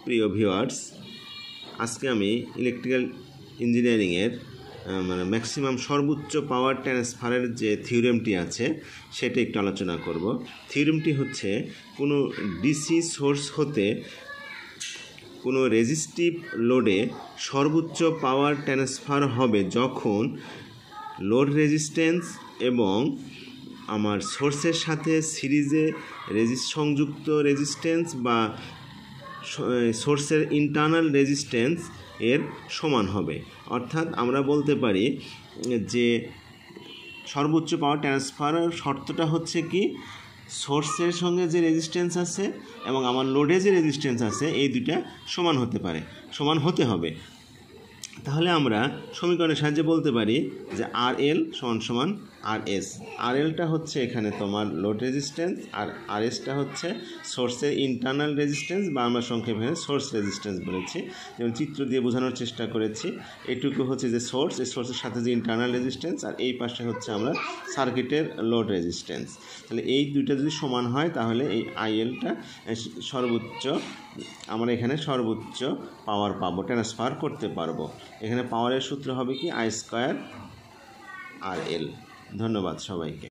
প্রিয় ভিউয়ার্স, আজকে আমি ইলেকট্রিক্যাল ইঞ্জিনিয়ারিংয়ের মানে ম্যাক্সিমাম সর্বোচ্চ পাওয়ার ট্রান্সফারের যে থিওরেমটি আছে সেটা একটু আলোচনা করব। থিওরেমটি হচ্ছে কোনো ডিসি সোর্স হতে কোনো রেজিস্টিভ লোডে সর্বোচ্চ পাওয়ার ট্রান্সফার হবে যখন লোড রেজিস্ট্যান্স এবং আমার সোর্সের সাথে সিরিজে সংযুক্ত রেজিস্ট্যান্স বা সোর্সের ইন্টারনাল রেজিস্ট্যান্স এর সমান হবে। অর্থাৎ আমরা বলতে পারি যে সর্বোচ্চ পাওয়ার ট্রান্সফারের শর্তটা হচ্ছে কি, সোর্সের সঙ্গে যে রেজিস্ট্যান্স আছে এবং আমার লোডে যে রেজিস্ট্যান্স আছে এই দুইটা সমান হতে হবে। তাহলে আমরা সমীকরণের সাহায্যে বলতে পারি যে আর এল সমান আর এস। আর এলটা হচ্ছে এখানে তোমার লোড রেজিস্ট্যান্স আর আর এসটা হচ্ছে সোর্সের ইন্টারনাল রেজিস্ট্যান্স বা আমরা সংক্ষেপে সোর্স রেজিস্ট্যান্স বলেছি, যেমন চিত্র দিয়ে বোঝানোর চেষ্টা করেছি। এটুকু হচ্ছে যে সোর্স, এই সোর্সের সাথে যে ইন্টারনাল রেজিস্ট্যান্স, আর এই পাশে হচ্ছে আমরা সার্কিটের লোড রেজিস্ট্যান্স। তাহলে এই দুইটা যদি সমান হয় তাহলে এই আইএলটা আমরা এখানে সর্বোচ্চ পাওয়ার পাবো, ট্রান্সফার করতে পারবো। এখানে পাওয়ারের সূত্র হবে কি I² RL। ধন্যবাদ সবাইকে।